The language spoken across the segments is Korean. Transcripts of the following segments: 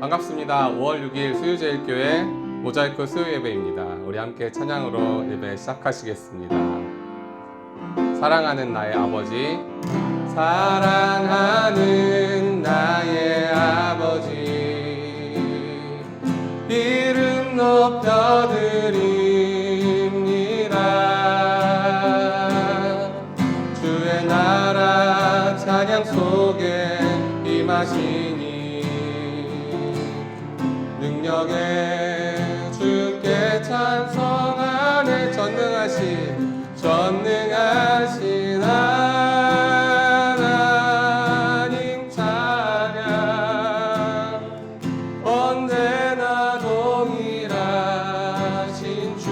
반갑습니다. 5월 6일 수유제일교회 모자이크 수요 예배입니다. 우리 함께 찬양으로 예배 시작하시겠습니다. 사랑하는 나의 아버지, 사랑하는 나의 아버지, 이름 높여드립니다. 주의 나라 찬양 속에 임하시니 능력에 주께 찬송하네. 전능하신 하나님 찬양, 언제나 동일하신 주,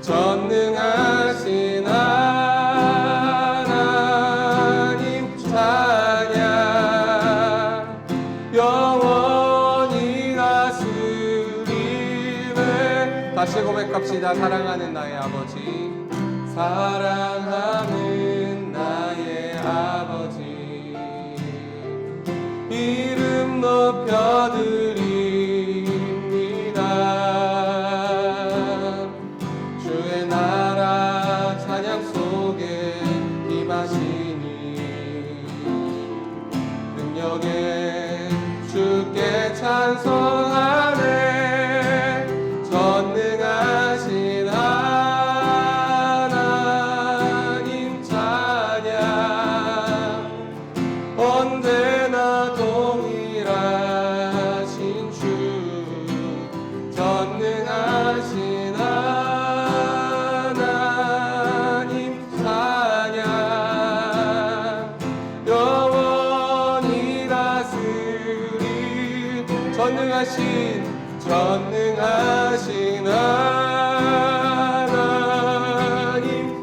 전능하신 하나님 찬양, 영원히 다스리네. 다시 고백합시다. 사랑하는 나의 아버지, 사랑하는 나의 아버지, 이름 높여드립니다. 주의 나라 찬양 속에 임하시니 능력에 주께 찬송하네. 전능하신 하나님 찬양, 언제나 동일하신 주, 전능하신 하나님 찬양, 영원히 다스리. 전능하신 하나님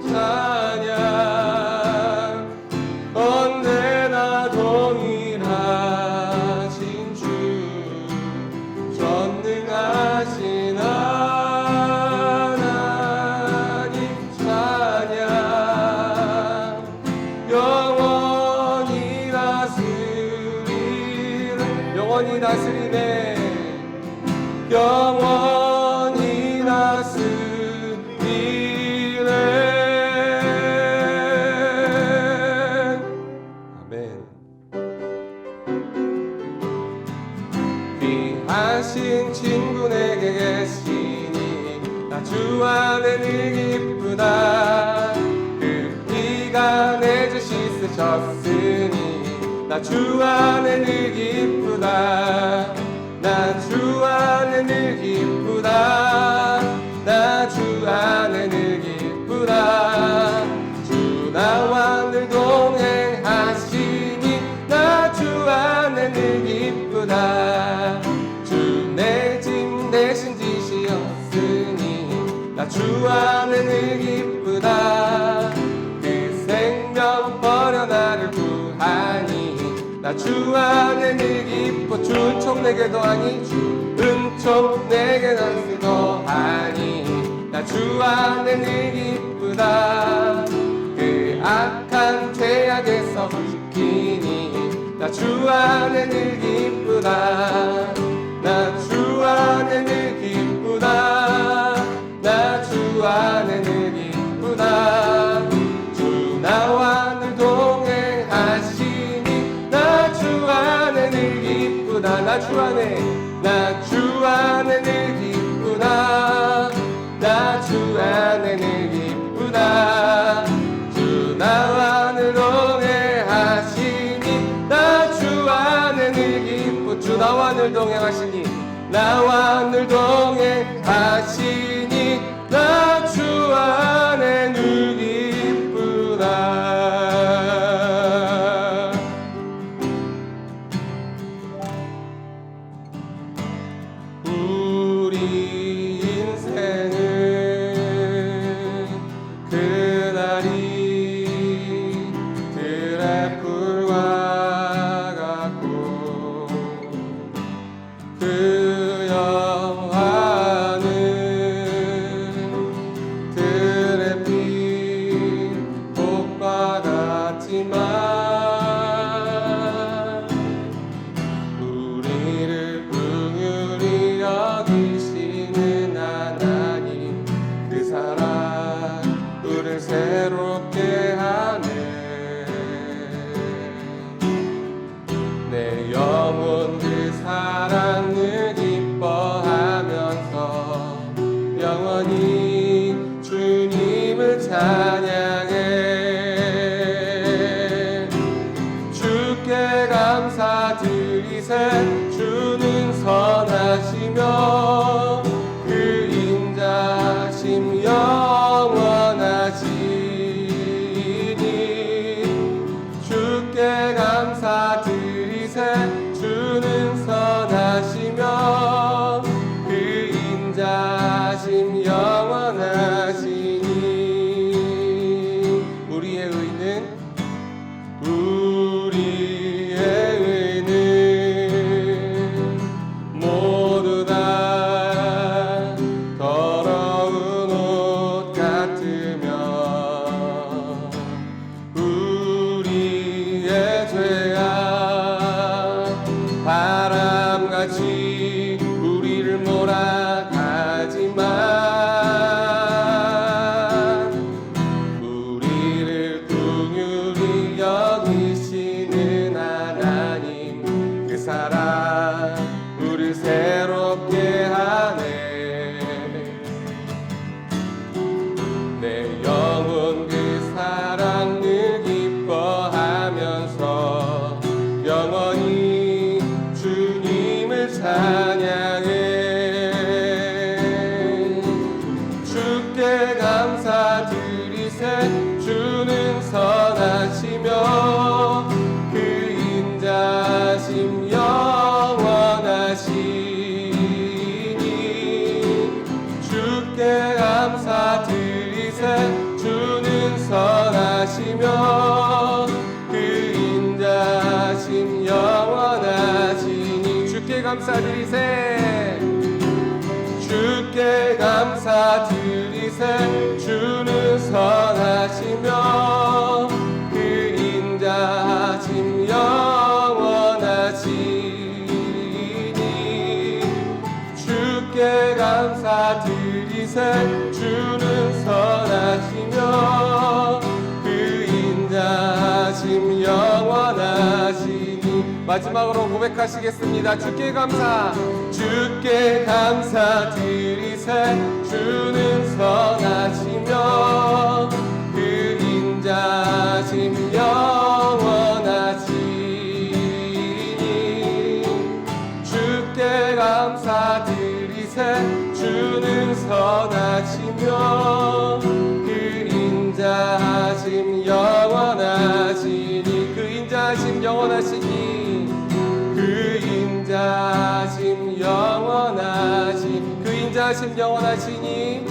찬양, 언제나 동일하신 주, 전능하신 하나님 찬양, 영원히 다스리네. 영원히 다스리네. 영원히 다스리네. 아멘. 귀하신 친구 내게 계시니 나 주 안에 늘 기쁘다. 그 피가 내 죄 씻으셨으니 나 주 안에 늘 기쁘다. 나 주 안에 늘 기쁘다. 나 주 안에 늘 기쁘다. 주 나와 늘 동행하시니 나 주 안에 늘 기쁘다. 주 내 짐 대신 지시었으니 나 주 안에 늘 기쁘다. 그 생명 버려 나를 구하니 나 주 안에 늘 기뻐. 주 은총 내게 더하니, 주 은총 내게 더하니 나 주 안에 늘 기쁘다. 그 악한 죄악에서 지키니 나 주 안에 늘 기쁘다. 나 주 안에 늘 기쁘다. 나 주 안에 늘 기쁘다. 주 나와 늘 동행하시니 나 주 안에 늘 기쁘다. 나 주 안에, 나 주 안에 늘 기쁘다. 나 주 안에 늘 기쁘다. 주 나와 늘 동행하시니 나 주 안에 늘 기쁘. 주 나와 늘 동행하시니, 나와 늘 동행하시니 나 주 안에 늘 기쁘다. 우리 인생은 그날이 들의 풀과 같고 그 영화 들이세 주는 선하시며 그 인자심 영원하시니 주께 감사드리세 주는 선하시며 그 인자심 영원하시니 우리의 의는 모두 다 더러운 옷 같으며 우리의 죄악 바람같이 우리를 몰아가지만 우리를 긍휼히 여기시는 하나님 그 사랑 우리를 새롭게 하네 내 영혼 그 사랑을 기뻐하면서 영원히 주님을 찬양해 주께 감사드리세 주는 선하시며 그 인자심 영원하시니 주께 감사드리세 주는 선하시며 그 인자심 영원하시니 주께 감사드리세 주께 감사드리세 주는 선하시며 그 인자심 영원하시니 주께 감사드리세 주는 선하시며 그 인자심 영원하시니 마지막으로 고백하시겠습니다. 주께 감사드리세 주는 선하시며 그 인자심 영원하시니 주께 감사드리세 주는 선하시며 그 인자심 영원하시니 그 인자심 영원하시니 그 인자심 영원하시니 그 인자심 영원하시니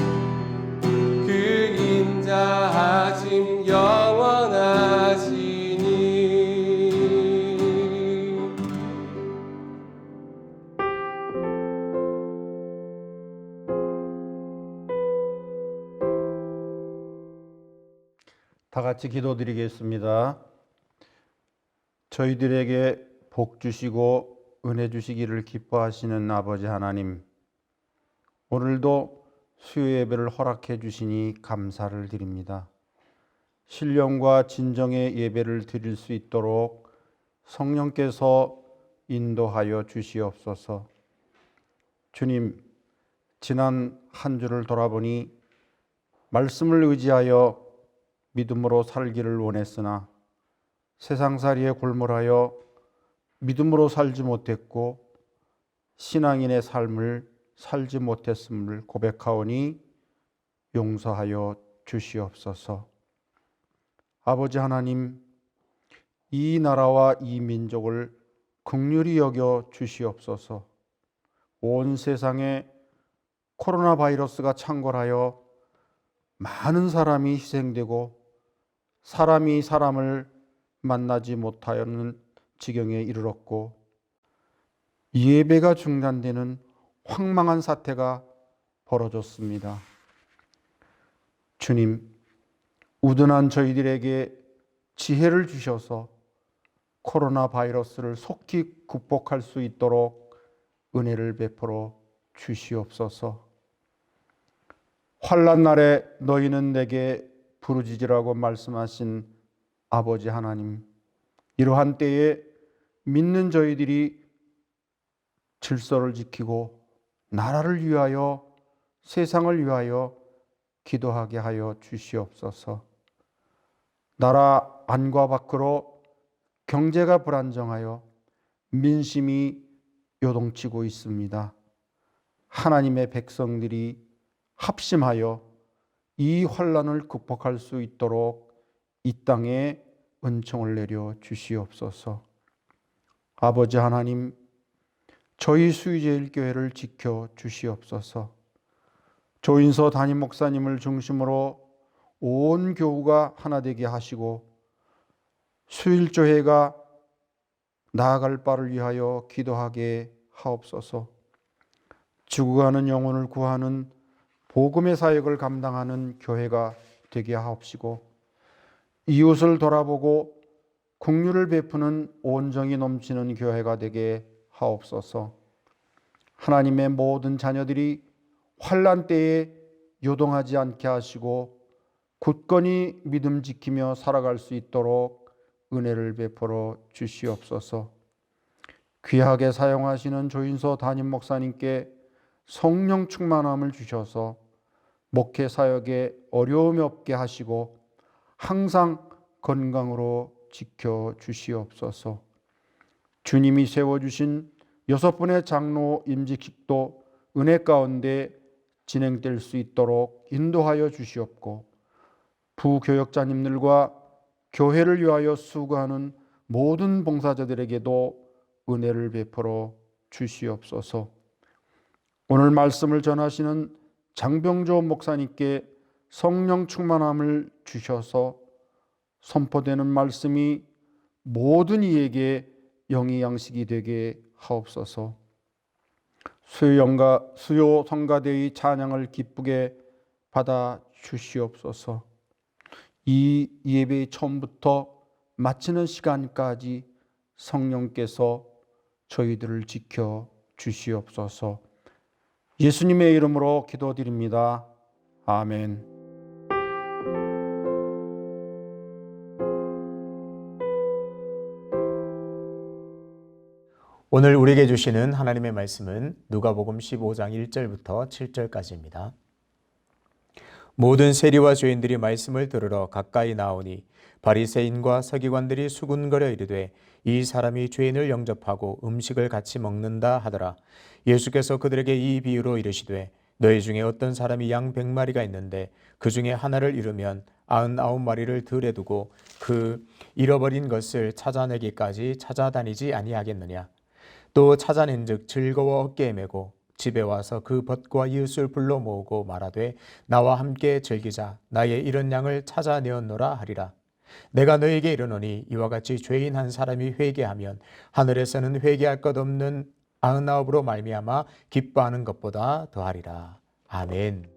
그 인자심 영원하시니 다 같이 기도드리겠습니다. 저희들에게 복 주시고 은혜 주시기를 기뻐하시는 아버지 하나님, 오늘도 수요 예배를 허락해 주시니 감사를 드립니다. 신령과 진정의 예배를 드릴 수 있도록 성령께서 인도하여 주시옵소서. 주님, 지난 한 주를 돌아보니 말씀을 의지하여 믿음으로 살기를 원했으나 세상살이에 골몰하여 믿음으로 살지 못했고 신앙인의 삶을 살지 못했음을 고백하오니 용서하여 주시옵소서. 아버지 하나님, 이 나라와 이 민족을 긍휼히 여겨 주시옵소서. 온 세상에 코로나 바이러스가 창궐하여 많은 사람이 희생되고 사람이 사람을 만나지 못하는 지경에 이르렀고 예배가 중단되는 황망한 사태가 벌어졌습니다. 주님, 우둔한 저희들에게 지혜를 주셔서 코로나 바이러스를 속히 극복할 수 있도록 은혜를 베풀어 주시옵소서. 환난 날에 너희는 내게 부르짖으라고 말씀하신 아버지 하나님, 이러한 때에 믿는 저희들이 질서를 지키고 나라를 위하여 세상을 위하여 기도하게 하여 주시옵소서. 나라 안과 밖으로 경제가 불안정하여 민심이 요동치고 있습니다. 하나님의 백성들이 합심하여 이 환난을 극복할 수 있도록 이 땅에 은총을 내려 주시옵소서. 아버지 하나님, 저희 수의제일교회를 지켜 주시옵소서. 조인서 담임 목사님을 중심으로 온 교우가 하나 되게 하시고 수일조회가 나아갈 바를 위하여 기도하게 하옵소서. 죽어가는 영혼을 구하는 복음의 사역을 감당하는 교회가 되게 하옵시고 이웃을 돌아보고 긍휼을 베푸는 온정이 넘치는 교회가 되게 하옵소서. 하나님의 모든 자녀들이 환난 때에 요동하지 않게 하시고 굳건히 믿음 지키며 살아갈 수 있도록 은혜를 베풀어 주시옵소서. 귀하게 사용하시는 조인서 담임 목사님께 성령 충만함을 주셔서 목회 사역에 어려움이 없게 하시고 항상 건강으로 지켜 주시옵소서. 주님이 세워주신 6분의 장로 임직식도 은혜 가운데 진행될 수 있도록 인도하여 주시옵고 부교역자님들과 교회를 위하여 수고하는 모든 봉사자들에게도 은혜를 베풀어 주시옵소서. 오늘 말씀을 전하시는 장병조 목사님께 성령 충만함을 주셔서 선포되는 말씀이 모든 이에게 영이 양식이 되게 하옵소서. 수요 성가대의 찬양을 기쁘게 받아 주시옵소서. 이 예배의 처음부터 마치는 시간까지 성령께서 저희들을 지켜 주시옵소서. 예수님의 이름으로 기도드립니다. 아멘. 오늘 우리에게 주시는 하나님의 말씀은 누가복음 15장 1절부터 7절까지입니다. 모든 세리와 죄인들이 말씀을 들으러 가까이 나오니 바리새인과 서기관들이 수군거려 이르되 이 사람이 죄인을 영접하고 음식을 같이 먹는다 하더라. 예수께서 그들에게 이 비유로 이르시되 너희 중에 어떤 사람이 양 100마리가 있는데 그 중에 하나를 잃으면 99마리를 들에 두고 그 잃어버린 것을 찾아내기까지 찾아다니지 아니하겠느냐. 또 찾아낸즉 즐거워 어깨에 메고 집에 와서 그 벗과 이웃을 불러 모으고 말하되 나와 함께 즐기자. 나의 잃은 양을 찾아내었노라 하리라. 내가 너에게 이르노니 이와 같이 죄인 한 사람이 회개하면 하늘에서는 회개할 것 없는 99으로 말미암아 기뻐하는 것보다 더하리라. 아멘.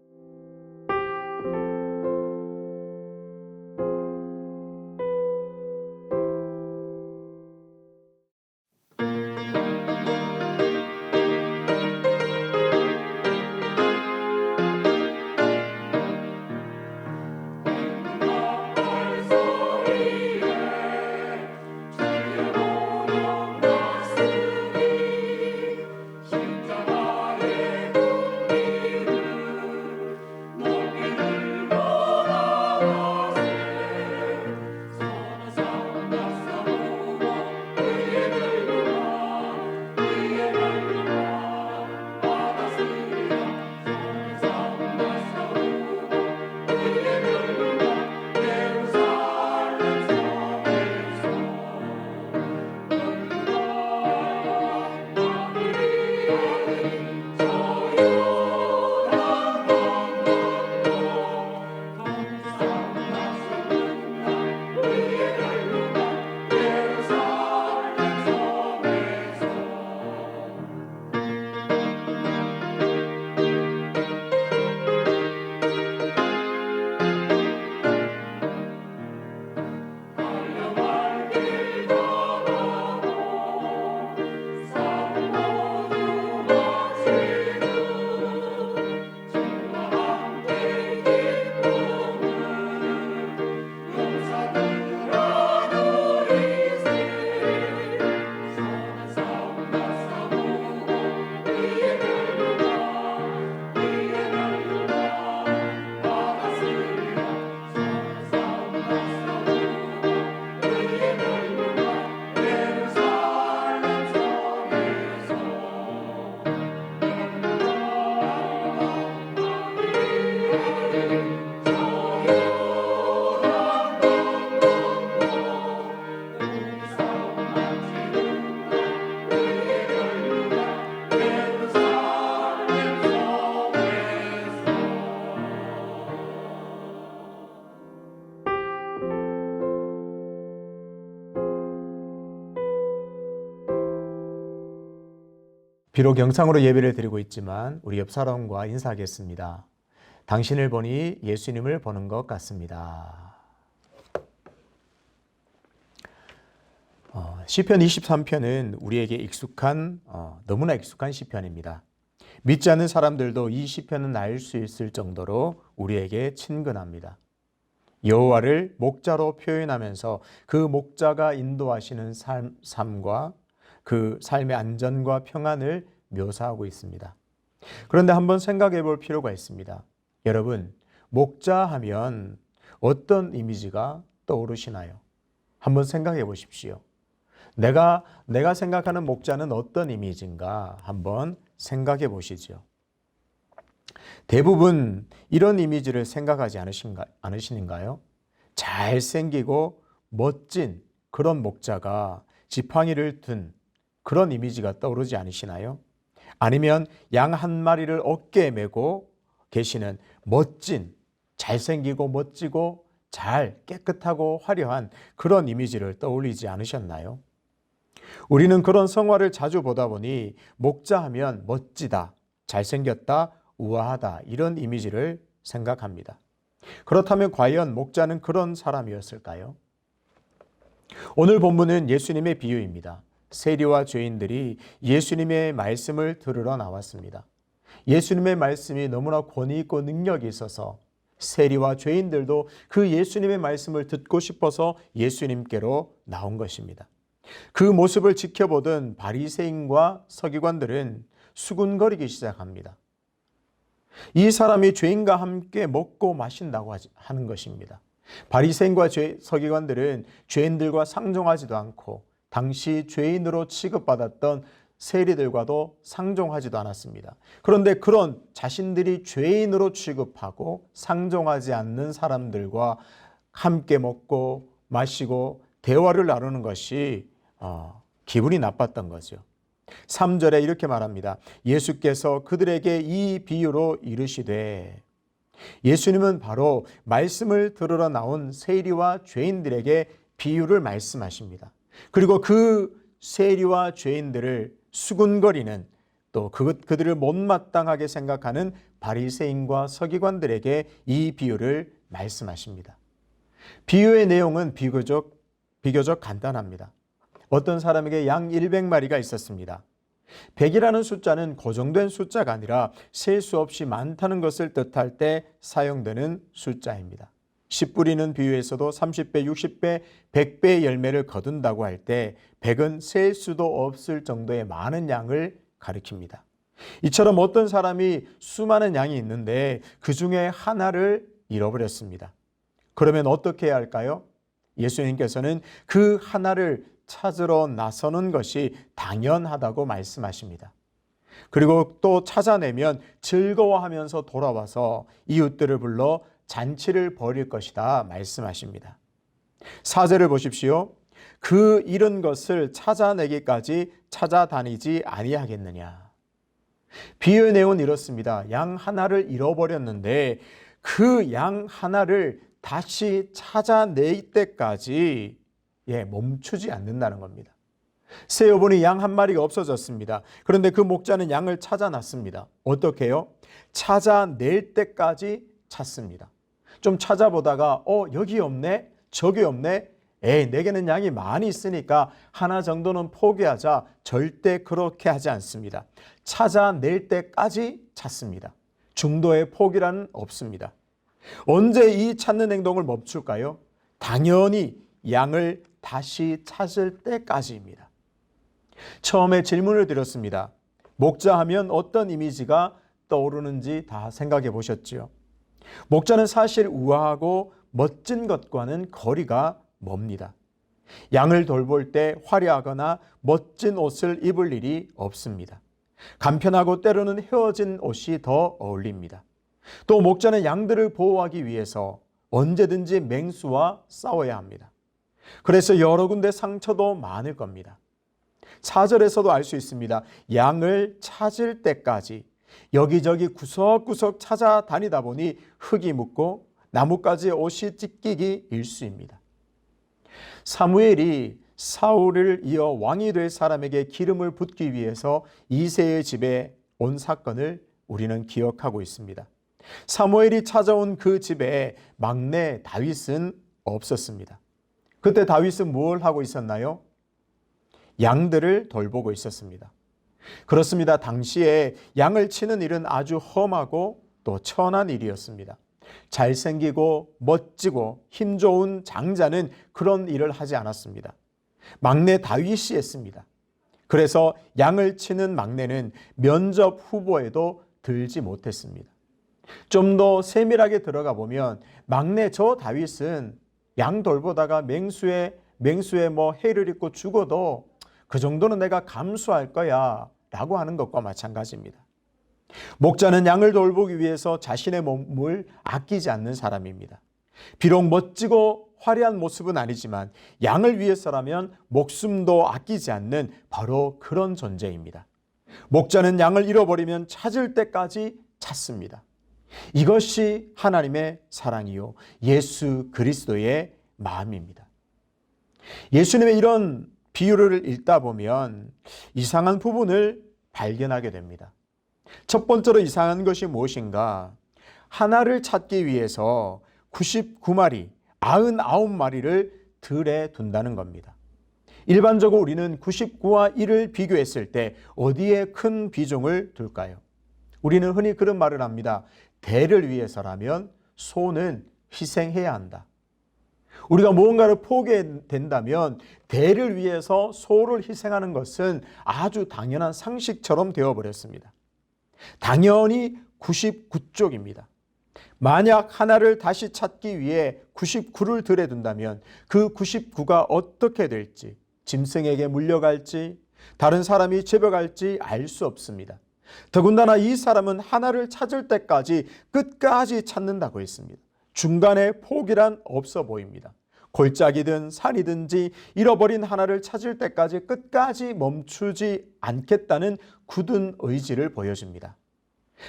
비록 영상으로 예배를 드리고 있지만 우리 옆 사람과 인사하겠습니다. 당신을 보니 예수님을 보는 것 같습니다. 시편 23편은 우리에게 너무나 익숙한 시편입니다. 믿지 않는 사람들도 이 시편은 알 수 있을 정도로 우리에게 친근합니다. 여호와를 목자로 표현하면서 그 목자가 인도하시는 삶과 그 삶의 안전과 평안을 묘사하고 있습니다. 그런데 한번 생각해 볼 필요가 있습니다. 여러분, 목자 하면 어떤 이미지가 떠오르시나요? 한번 생각해 보십시오. 내가 생각하는 목자는 어떤 이미지인가 한번 생각해 보시죠. 대부분 이런 이미지를 생각하지 않으시는가요? 잘생기고 멋진 그런 목자가 지팡이를 든 그런 이미지가 떠오르지 않으시나요? 아니면 양 한 마리를 어깨에 메고 계시는 멋진, 잘생기고 멋지고 잘 깨끗하고 화려한 그런 이미지를 떠올리지 않으셨나요? 우리는 그런 성화를 자주 보다 보니 목자하면 멋지다, 잘생겼다, 우아하다 이런 이미지를 생각합니다. 그렇다면 과연 목자는 그런 사람이었을까요? 오늘 본문은 예수님의 비유입니다. 세리와 죄인들이 예수님의 말씀을 들으러 나왔습니다. 예수님의 말씀이 너무나 권위 있고 능력이 있어서 세리와 죄인들도 그 예수님의 말씀을 듣고 싶어서 예수님께로 나온 것입니다. 그 모습을 지켜보던 바리새인과 서기관들은 수군거리기 시작합니다. 이 사람이 죄인과 함께 먹고 마신다고 하는 것입니다. 바리새인과 서기관들은 죄인들과 상종하지도 않고 당시 죄인으로 취급받았던 세리들과도 상종하지도 않았습니다. 그런데 그런 자신들이 죄인으로 취급하고 상종하지 않는 사람들과 함께 먹고 마시고 대화를 나누는 것이 기분이 나빴던 거죠. 3절에 이렇게 말합니다. 예수께서 그들에게 이 비유로 이르시되, 예수님은 바로 말씀을 들으러 나온 세리와 죄인들에게 비유를 말씀하십니다. 그리고 그 세리와 죄인들을 수군거리는 또 그들을 못마땅하게 생각하는 바리새인과 서기관들에게 이 비유를 말씀하십니다. 비유의 내용은 비교적 간단합니다. 어떤 사람에게 양 100마리가 있었습니다. 100이라는 숫자는 고정된 숫자가 아니라 셀 수 없이 많다는 것을 뜻할 때 사용되는 숫자입니다. 씨 뿌리는 비유에서도 30배, 60배, 100배의 열매를 거둔다고 할 때 100은 셀 수도 없을 정도의 많은 양을 가리킵니다. 이처럼 어떤 사람이 수많은 양이 있는데 그 중에 하나를 잃어버렸습니다. 그러면 어떻게 해야 할까요? 예수님께서는 그 하나를 찾으러 나서는 것이 당연하다고 말씀하십니다. 그리고 또 찾아내면 즐거워하면서 돌아와서 이웃들을 불러 잔치를 벌일 것이다 말씀하십니다. 4절을 보십시오. 그 잃은 것을 찾아내기까지 찾아다니지 아니하겠느냐. 비유의 내용은 이렇습니다. 양 하나를 잃어버렸는데 그 양 하나를 다시 찾아낼 때까지 멈추지 않는다는 겁니다. 새 여분이 양 한 마리가 없어졌습니다. 그런데 그 목자는 양을 찾아놨습니다. 어떻게 해요? 찾아낼 때까지 찾습니다. 좀 찾아보다가 여기 없네, 저기 없네, 내게는 양이 많이 있으니까 하나 정도는 포기하자. 절대 그렇게 하지 않습니다. 찾아낼 때까지 찾습니다. 중도의 포기란 없습니다. 언제 이 찾는 행동을 멈출까요? 당연히 양을 다시 찾을 때까지입니다. 처음에 질문을 드렸습니다. 목자하면 어떤 이미지가 떠오르는지 다 생각해 보셨죠? 목자는 사실 우아하고 멋진 것과는 거리가 멉니다. 양을 돌볼 때 화려하거나 멋진 옷을 입을 일이 없습니다. 간편하고 때로는 헤어진 옷이 더 어울립니다. 또 목자는 양들을 보호하기 위해서 언제든지 맹수와 싸워야 합니다. 그래서 여러 군데 상처도 많을 겁니다. 4절에서도 알 수 있습니다. 양을 찾을 때까지 여기저기 구석구석 찾아다니다 보니 흙이 묻고 나뭇가지에 옷이 찢기기 일쑤입니다. 사무엘이 사울을 이어 왕이 될 사람에게 기름을 붓기 위해서 이새의 집에 온 사건을 우리는 기억하고 있습니다. 사무엘이 찾아온 그 집에 막내 다윗은 없었습니다. 그때 다윗은 뭘 하고 있었나요? 양들을 돌보고 있었습니다. 그렇습니다. 당시에 양을 치는 일은 아주 험하고 또 천한 일이었습니다. 잘생기고 멋지고 힘 좋은 장자는 그런 일을 하지 않았습니다. 막내 다윗이 했습니다. 그래서 양을 치는 막내는 면접 후보에도 들지 못했습니다. 좀 더 세밀하게 들어가 보면 막내 저 다윗은 양 돌보다가 맹수에 해를 입고 죽어도 그 정도는 내가 감수할 거야 라고 하는 것과 마찬가지입니다. 목자는 양을 돌보기 위해서 자신의 몸을 아끼지 않는 사람입니다. 비록 멋지고 화려한 모습은 아니지만 양을 위해서라면 목숨도 아끼지 않는 바로 그런 존재입니다. 목자는 양을 잃어버리면 찾을 때까지 찾습니다. 이것이 하나님의 사랑이요 예수 그리스도의 마음입니다. 예수님의 이런 비유를 읽다 보면 이상한 부분을 발견하게 됩니다. 첫 번째로 이상한 것이 무엇인가? 하나를 찾기 위해서 99마리, 99마리를 들에 둔다는 겁니다. 일반적으로 우리는 99와 1을 비교했을 때 어디에 큰 비중을 둘까요? 우리는 흔히 그런 말을 합니다. 대를 위해서라면 소는 희생해야 한다. 우리가 무언가를 포기된다면 대를 위해서 소를 희생하는 것은 아주 당연한 상식처럼 되어버렸습니다. 당연히 99쪽입니다. 만약 하나를 다시 찾기 위해 99를 들에 둔다면 그 99가 어떻게 될지, 짐승에게 물려갈지, 다른 사람이 제벼갈지 알 수 없습니다. 더군다나 이 사람은 하나를 찾을 때까지 끝까지 찾는다고 했습니다. 중간에 포기란 없어 보입니다. 골짜기든 산이든지 잃어버린 하나를 찾을 때까지 끝까지 멈추지 않겠다는 굳은 의지를 보여줍니다.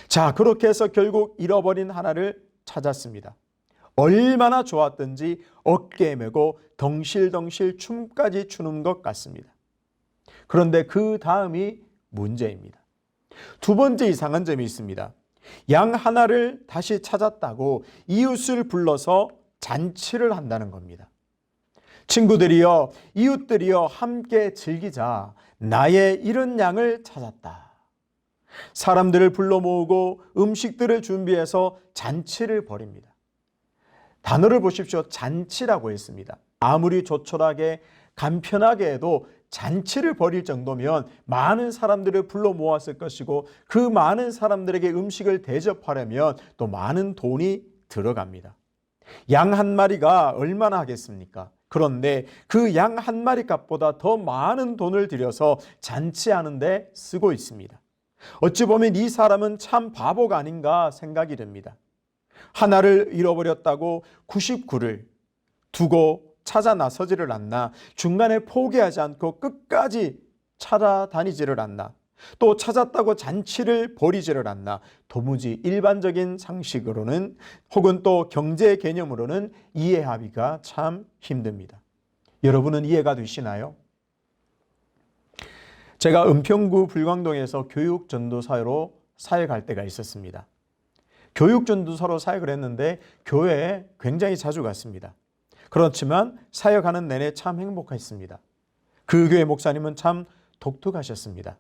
자, 그렇게 해서 결국 잃어버린 하나를 찾았습니다. 얼마나 좋았던지 어깨에 메고 덩실덩실 춤까지 추는 것 같습니다. 그런데 그 다음이 문제입니다. 두 번째 이상한 점이 있습니다. 양 하나를 다시 찾았다고 이웃을 불러서 잔치를 한다는 겁니다. 친구들이여, 이웃들이여, 함께 즐기자. 나의 잃은 양을 찾았다. 사람들을 불러 모으고 음식들을 준비해서 잔치를 벌입니다. 단어를 보십시오. 잔치라고 했습니다. 아무리 조촐하게 간편하게 해도 잔치를 벌일 정도면 많은 사람들을 불러 모았을 것이고 그 많은 사람들에게 음식을 대접하려면 또 많은 돈이 들어갑니다. 양 한 마리가 얼마나 하겠습니까? 그런데 그 양 한 마리 값보다 더 많은 돈을 들여서 잔치하는 데 쓰고 있습니다. 어찌 보면 이 사람은 참 바보가 아닌가 생각이 됩니다. 하나를 잃어버렸다고 99를 두고 찾아 나서지를 않나, 중간에 포기하지 않고 끝까지 찾아다니지를 않나, 또 찾았다고 잔치를 벌이지를 않나, 도무지 일반적인 상식으로는 혹은 또 경제 개념으로는 이해하기가 참 힘듭니다. 여러분은 이해가 되시나요? 제가 은평구 불광동에서 교육전도사로 사역할 때가 있었습니다. 교육전도사로 사역을 했는데 교회에 굉장히 자주 갔습니다. 그렇지만 사역하는 내내 참 행복했습니다. 그 교회 목사님은 참 독특하셨습니다.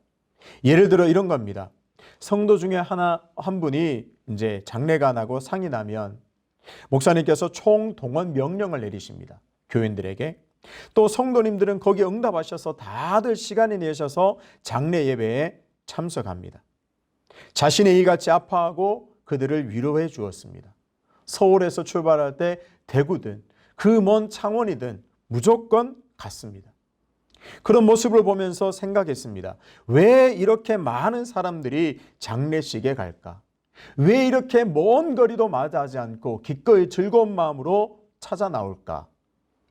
예를 들어 이런 겁니다. 성도 중에 한 분이 이제 장례가 나고 상이 나면 목사님께서 총동원 명령을 내리십니다. 교인들에게. 또 성도님들은 거기에 응답하셔서 다들 시간을 내셔서 장례 예배에 참석합니다. 자신의 이같이 아파하고 그들을 위로해 주었습니다. 서울에서 출발할 때 대구든 그 먼 창원이든 무조건 갔습니다. 그런 모습을 보면서 생각했습니다. 왜 이렇게 많은 사람들이 장례식에 갈까? 왜 이렇게 먼 거리도 마다하지 않고 기꺼이 즐거운 마음으로 찾아 나올까?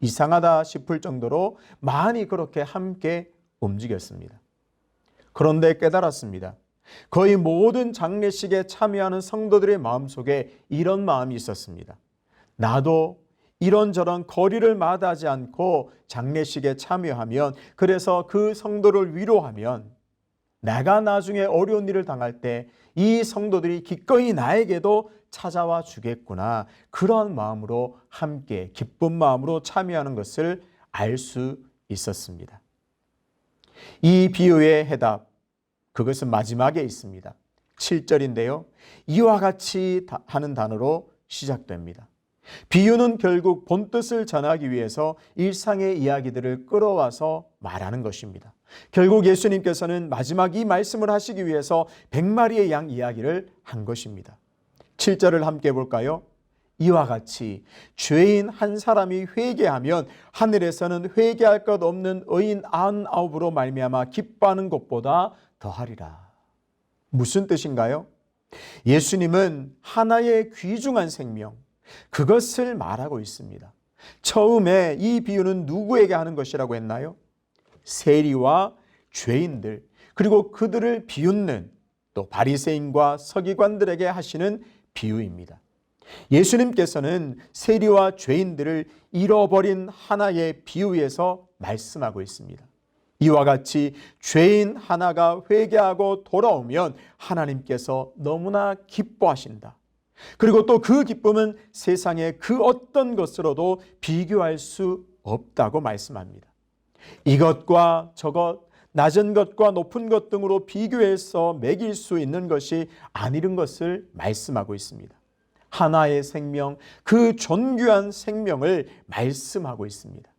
이상하다 싶을 정도로 많이 그렇게 함께 움직였습니다. 그런데 깨달았습니다. 거의 모든 장례식에 참여하는 성도들의 마음속에 이런 마음이 있었습니다. 나도 이런저런 거리를 마다하지 않고 장례식에 참여하면, 그래서 그 성도를 위로하면 내가 나중에 어려운 일을 당할 때 이 성도들이 기꺼이 나에게도 찾아와 주겠구나, 그런 마음으로 함께 기쁜 마음으로 참여하는 것을 알 수 있었습니다. 이 비유의 해답, 그것은 마지막에 있습니다. 7절인데요. 이와 같이 하는 단어로 시작됩니다. 비유는 결국 본뜻을 전하기 위해서 일상의 이야기들을 끌어와서 말하는 것입니다. 결국 예수님께서는 마지막 이 말씀을 하시기 위해서 100마리의 양 이야기를 한 것입니다. 7절을 함께 볼까요? 이와 같이 죄인 한 사람이 회개하면 하늘에서는 회개할 것 없는 의인 99으로 말미암아 기뻐하는 것보다 더하리라. 무슨 뜻인가요? 예수님은 하나의 귀중한 생명, 그것을 말하고 있습니다. 처음에 이 비유는 누구에게 하는 것이라고 했나요? 세리와 죄인들, 그리고 그들을 비웃는 또 바리새인과 서기관들에게 하시는 비유입니다. 예수님께서는 세리와 죄인들을 잃어버린 하나의 비유에서 말씀하고 있습니다. 이와 같이 죄인 하나가 회개하고 돌아오면 하나님께서 너무나 기뻐하신다. 그리고 또 그 기쁨은 세상의 그 어떤 것으로도 비교할 수 없다고 말씀합니다. 이것과 저것, 낮은 것과 높은 것 등으로 비교해서 매길 수 있는 것이 아니른 것을 말씀하고 있습니다. 하나의 생명, 그 존귀한 생명을 말씀하고 있습니다.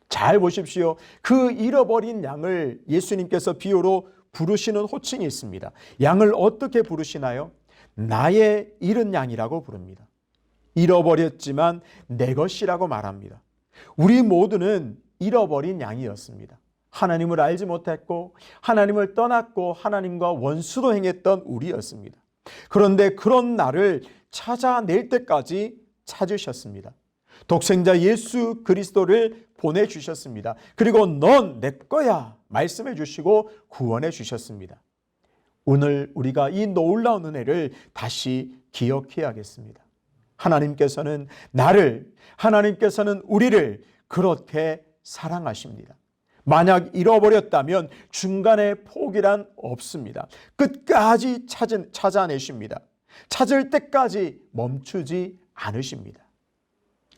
잘 보십시오. 그 잃어버린 양을 예수님께서 비유로 부르시는 호칭이 있습니다. 양을 어떻게 부르시나요? 나의 잃은 양이라고 부릅니다. 잃어버렸지만 내 것이라고 말합니다. 우리 모두는 잃어버린 양이었습니다. 하나님을 알지 못했고 하나님을 떠났고 하나님과 원수도 행했던 우리였습니다. 그런데 그런 나를 찾아낼 때까지 찾으셨습니다. 독생자 예수 그리스도를 보내주셨습니다. 그리고 넌 내 거야 말씀해 주시고 구원해 주셨습니다. 오늘 우리가 이 놀라운 은혜를 다시 기억해야겠습니다. 하나님께서는 나를, 하나님께서는 우리를 그렇게 사랑하십니다. 만약 잃어버렸다면 중간에 포기란 없습니다. 끝까지 찾아내십니다. 찾을 때까지 멈추지 않으십니다.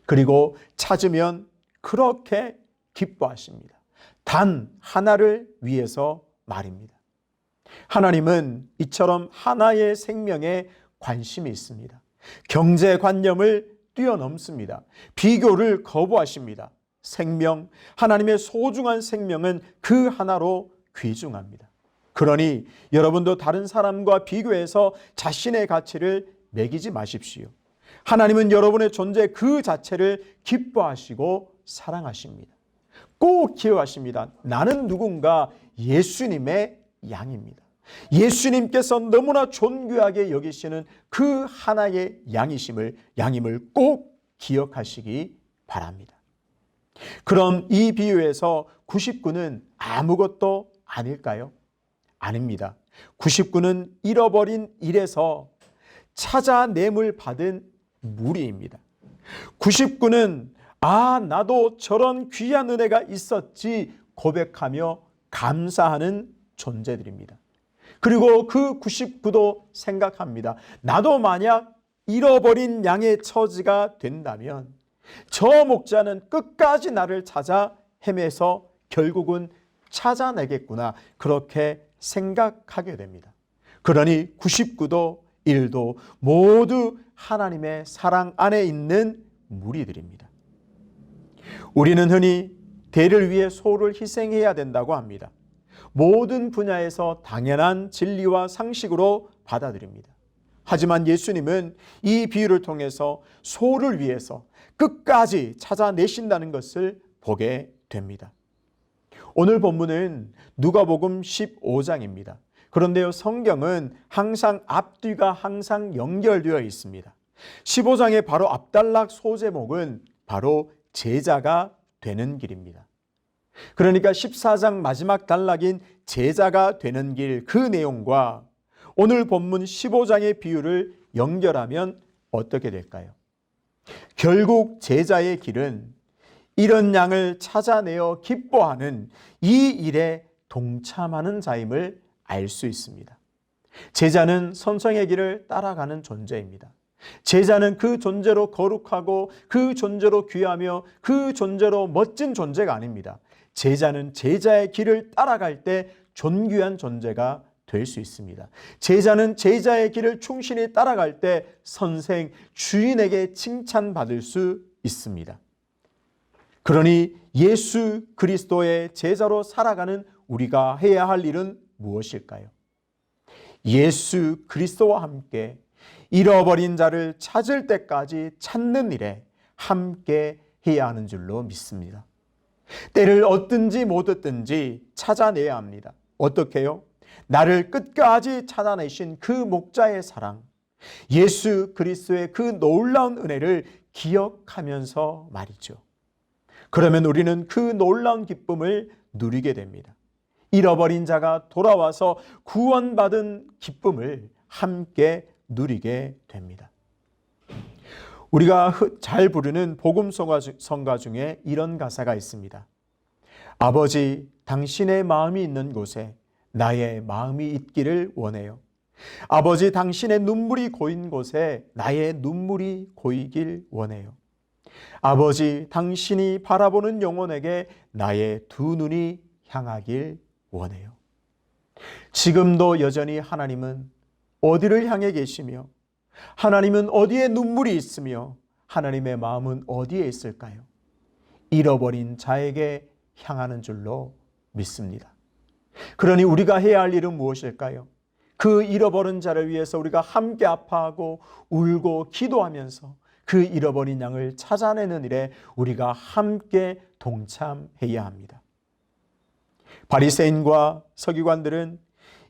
그리고 찾으면 그렇게 기뻐하십니다. 단 하나를 위해서 말입니다. 하나님은 이처럼 하나의 생명에 관심이 있습니다. 경제관념을 뛰어넘습니다. 비교를 거부하십니다. 생명, 하나님의 소중한 생명은 그 하나로 귀중합니다. 그러니 여러분도 다른 사람과 비교해서 자신의 가치를 매기지 마십시오. 하나님은 여러분의 존재 그 자체를 기뻐하시고 사랑하십니다. 꼭 기억하십니다. 나는 누군가 예수님의 양입니다. 예수님께서 너무나 존귀하게 여기시는 그 하나의 양임을 꼭 기억하시기 바랍니다. 그럼 이 비유에서 99는 아무것도 아닐까요? 아닙니다. 99는 잃어버린 일에서 찾아냄을 받은 무리입니다. 99는 나도 저런 귀한 은혜가 있었지 고백하며 감사하는 존재들입니다. 그리고 그 99도 생각합니다. 나도 만약 잃어버린 양의 처지가 된다면 저 목자는 끝까지 나를 찾아 헤매서 결국은 찾아내겠구나, 그렇게 생각하게 됩니다. 그러니 99도 1도 모두 하나님의 사랑 안에 있는 무리들입니다. 우리는 흔히 대를 위해 소를 희생해야 된다고 합니다. 모든 분야에서 당연한 진리와 상식으로 받아들입니다. 하지만 예수님은 이 비유를 통해서 소를 위해서 끝까지 찾아내신다는 것을 보게 됩니다. 오늘 본문은 누가복음 15장입니다. 그런데요, 성경은 항상 앞뒤가 항상 연결되어 있습니다. 15장의 바로 앞단락 소제목은 바로 제자가 되는 길입니다. 그러니까 14장 마지막 단락인 제자가 되는 길, 그 내용과 오늘 본문 15장의 비유를 연결하면 어떻게 될까요? 결국 제자의 길은 이런 양을 찾아내어 기뻐하는 이 일에 동참하는 자임을 알 수 있습니다. 제자는 선생의 길을 따라가는 존재입니다. 제자는 그 존재로 거룩하고 그 존재로 귀하며 그 존재로 멋진 존재가 아닙니다. 제자는 제자의 길을 따라갈 때 존귀한 존재가 될 수 있습니다. 제자는 제자의 길을 충실히 따라갈 때 선생, 주인에게 칭찬받을 수 있습니다. 그러니 예수 그리스도의 제자로 살아가는 우리가 해야 할 일은 무엇일까요? 예수 그리스도와 함께 잃어버린 자를 찾을 때까지 찾는 일에 함께 해야 하는 줄로 믿습니다. 때를 얻든지 못 얻든지 찾아내야 합니다. 어떻게요? 나를 끝까지 찾아내신 그 목자의 사랑, 예수 그리스도의 그 놀라운 은혜를 기억하면서 말이죠. 그러면 우리는 그 놀라운 기쁨을 누리게 됩니다. 잃어버린 자가 돌아와서 구원받은 기쁨을 함께 누리게 됩니다. 우리가 잘 부르는 복음성가 중에 이런 가사가 있습니다. 아버지, 당신의 마음이 있는 곳에 나의 마음이 있기를 원해요. 아버지, 당신의 눈물이 고인 곳에 나의 눈물이 고이길 원해요. 아버지, 당신이 바라보는 영혼에게 나의 두 눈이 향하길 원해요. 지금도 여전히 하나님은 어디를 향해 계시며 하나님은 어디에 눈물이 있으며 하나님의 마음은 어디에 있을까요? 잃어버린 자에게 향하는 줄로 믿습니다. 그러니 우리가 해야 할 일은 무엇일까요? 그 잃어버린 자를 위해서 우리가 함께 아파하고 울고 기도하면서 그 잃어버린 양을 찾아내는 일에 우리가 함께 동참해야 합니다. 바리새인과 서기관들은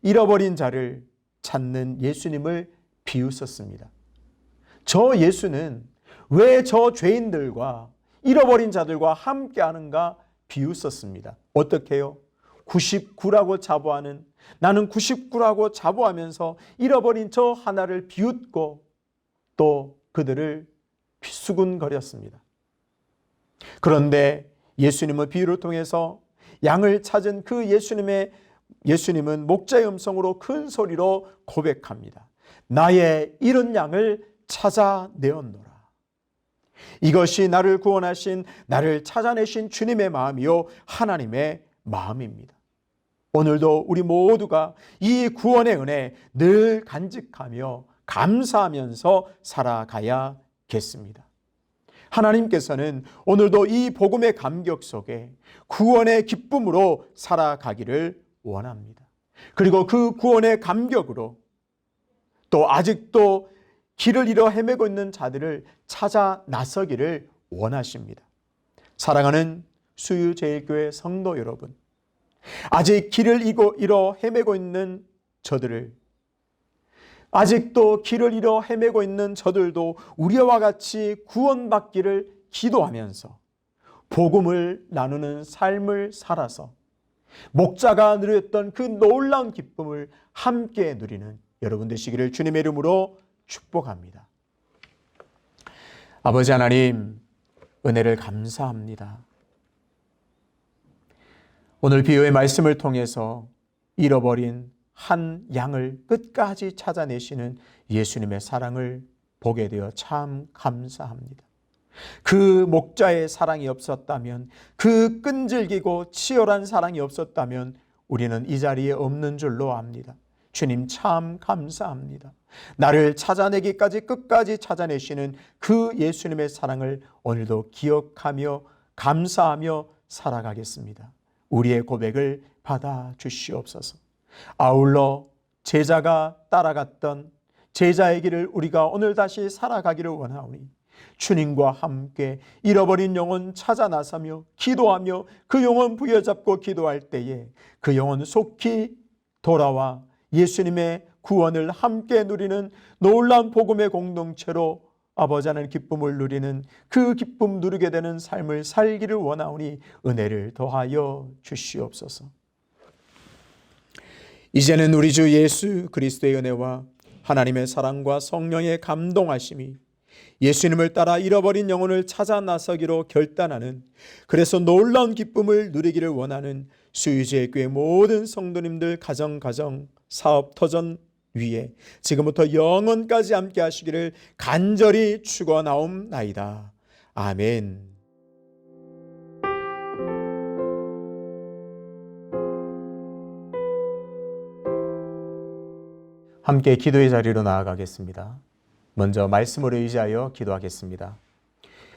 잃어버린 자를 찾는 예수님을 비웃었습니다. 저 예수는 왜 저 죄인들과 잃어버린 자들과 함께 하는가 비웃었습니다. 어떻게 해요? 99라고 자부하는, 나는 99라고 자부하면서 잃어버린 저 하나를 비웃고 또 그들을 수군거렸습니다. 그런데 예수님의 비유를 통해서 양을 찾은 그 예수님은 목자의 음성으로 큰 소리로 고백합니다. 나의 잃은 양을 찾아내었노라. 이것이 나를 구원하신, 나를 찾아내신 주님의 마음이요 하나님의 마음입니다. 오늘도 우리 모두가 이 구원의 은혜 늘 간직하며 감사하면서 살아가야겠습니다. 하나님께서는 오늘도 이 복음의 감격 속에 구원의 기쁨으로 살아가기를 원합니다. 그리고 그 구원의 감격으로 또 아직도 길을 잃어 헤매고 있는 자들을 찾아 나서기를 원하십니다. 사랑하는 수유제일교회 성도 여러분, 아직 길을 잃어 헤매고 있는 저들을, 아직도 길을 잃어 헤매고 있는 저들도 우리와 같이 구원받기를 기도하면서 복음을 나누는 삶을 살아서 목자가 누렸던 그 놀라운 기쁨을 함께 누리는 여러분 되시기를 주님의 이름으로 축복합니다. 아버지 하나님, 은혜를 감사합니다. 오늘 비유의 말씀을 통해서 잃어버린 한 양을 끝까지 찾아내시는 예수님의 사랑을 보게 되어 참 감사합니다. 그 목자의 사랑이 없었다면, 그 끈질기고 치열한 사랑이 없었다면 우리는 이 자리에 없는 줄로 압니다. 주님 참 감사합니다. 나를 찾아내기까지 끝까지 찾아내시는 그 예수님의 사랑을 오늘도 기억하며 감사하며 살아가겠습니다. 우리의 고백을 받아 주시옵소서. 아울러 제자가 따라갔던 제자의 길을 우리가 오늘 다시 살아가기를 원하오니 주님과 함께 잃어버린 영혼 찾아 나서며 기도하며 그 영혼 부여잡고 기도할 때에 그 영혼 속히 돌아와 예수님의 구원을 함께 누리는 놀라운 복음의 공동체로 아버지 하나님 기쁨을 누리는 그 기쁨 누리게 되는 삶을 살기를 원하오니 은혜를 더하여 주시옵소서. 이제는 우리 주 예수 그리스도의 은혜와 하나님의 사랑과 성령의 감동하심이 예수님을 따라 잃어버린 영혼을 찾아 나서기로 결단하는, 그래서 놀라운 기쁨을 누리기를 원하는 수유주의 교회 모든 성도님들 가정 사업 터전 위에 지금부터 영원까지 함께 하시기를 간절히 축원하옵나이다. 아멘. 함께 기도의 자리로 나아가겠습니다. 먼저 말씀으로 의지하여 기도하겠습니다.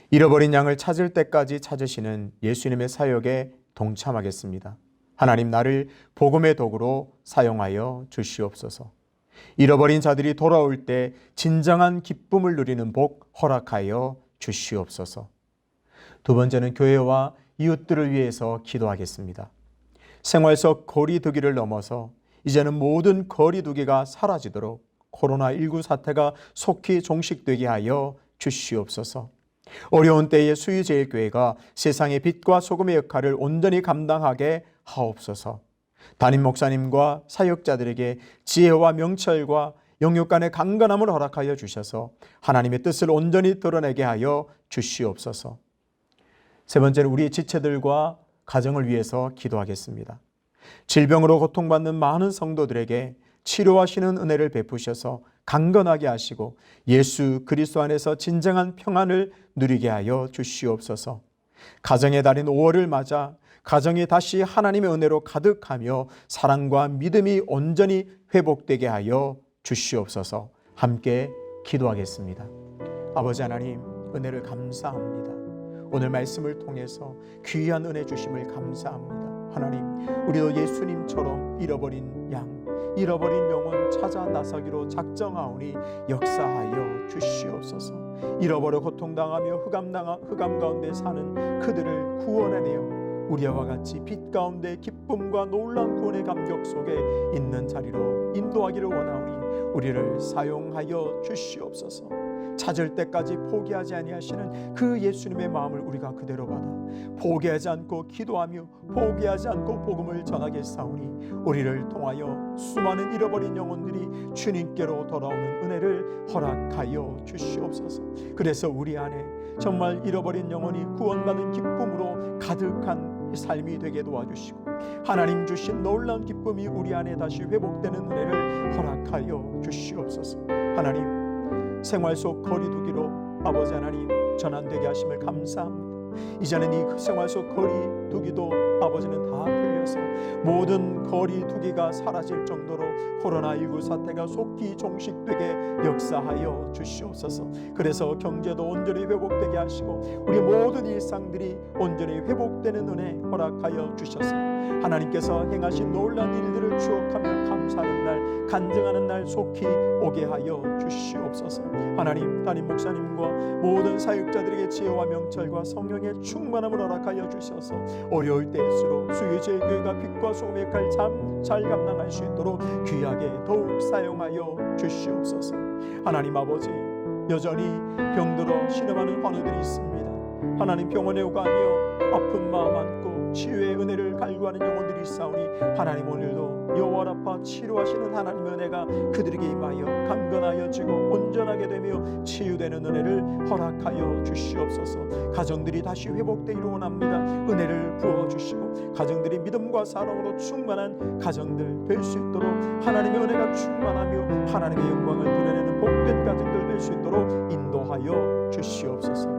잃어버린 양을 찾을 때까지 찾으시는 예수님의 사역에 동참하겠습니다. 하나님, 나를 복음의 도구로 사용하여 주시옵소서. 잃어버린 자들이 돌아올 때 진정한 기쁨을 누리는 복 허락하여 주시옵소서. 두 번째는 교회와 이웃들을 위해서 기도하겠습니다. 생활 속 거리두기를 넘어서 이제는 모든 거리두기가 사라지도록 코로나19 사태가 속히 종식되게 하여 주시옵소서. 어려운 때에 수유제일교회가 세상의 빛과 소금의 역할을 온전히 감당하게 하옵소서. 담임 목사님과 사역자들에게 지혜와 명철과 영육 간의 강건함을 허락하여 주셔서 하나님의 뜻을 온전히 드러내게 하여 주시옵소서. 세 번째는 우리 지체들과 가정을 위해서 기도하겠습니다. 질병으로 고통받는 많은 성도들에게 치료하시는 은혜를 베푸셔서 강건하게 하시고 예수 그리스도 안에서 진정한 평안을 누리게 하여 주시옵소서. 가정의 달인 5월을 맞아 가정이 다시 하나님의 은혜로 가득하며 사랑과 믿음이 온전히 회복되게 하여 주시옵소서. 함께 기도하겠습니다. 아버지 하나님, 은혜를 감사합니다. 오늘 말씀을 통해서 귀한 은혜 주심을 감사합니다. 하나님, 우리도 예수님처럼 잃어버린 양, 잃어버린 영혼 찾아 나서기로 작정하오니 역사하여 주시옵소서. 잃어버려 고통당하며 흑암 가운데 사는 그들을 구원해내어 우리와 같이 빛 가운데 기쁨과 놀라운 구원의 감격 속에 있는 자리로 인도하기를 원하오니 우리를 사용하여 주시옵소서. 찾을 때까지 포기하지 아니하시는 그 예수님의 마음을 우리가 그대로 받아 포기하지 않고 기도하며 포기하지 않고 복음을 전하겠사오니 우리를 통하여 수많은 잃어버린 영혼들이 주님께로 돌아오는 은혜를 허락하여 주시옵소서. 그래서 우리 안에 정말 잃어버린 영혼이 구원받는 기쁨으로 가득한 삶이 되게 도와주시고 하나님 주신 놀라운 기쁨이 우리 안에 다시 회복되는 은혜를 허락하여 주시옵소서. 하나님, 생활 속 거리두기로 아버지 하나님 전환되게 하심을 감사합니다. 이제는 이 생활 속 거리두기도 아버지는 다 풀려서 모든 거리두기가 사라질 정도로 코로나19 사태가 속히 종식되게 역사하여 주시옵소서. 그래서 경제도 온전히 회복되게 하시고 우리 모든 일상들이 온전히 회복되는 은혜 허락하여 주셔서 하나님께서 행하신 놀라운 일들을 추억하며 감사하는 날, 간증하는 날 속히 오게 하여 주시옵소서. 하나님, 담임 목사님과 모든 사역자들에게 지혜와 명철과 성령의 충만함을 허락하여 주셔서 어려울 때일수록 수유제의 교회가 빛과 소금의 역할을 잘 감당할 수 있도록 귀하게 더욱 사용하여 주시옵소서. 하나님 아버지, 여전히 병들어 신음하는 환우들이 있습니다. 하나님, 병원에 오가며 아픈 마음 안고 치유의 은혜를 갈구하는 영혼들이 있사오니 하나님, 오늘도 여호와 라파 치료하시는 하나님의 은혜가 그들에게 임하여 강건하여지고 온전하게 되며 치유되는 은혜를 허락하여 주시옵소서. 가정들이 다시 회복되기를 원합니다. 은혜를 부어주시고 가정들이 믿음과 사랑으로 충만한 가정들 될 수 있도록 하나님의 은혜가 충만하며 하나님의 영광을 드러내는 복된 가정들 될 수 있도록 인도하여 주시옵소서.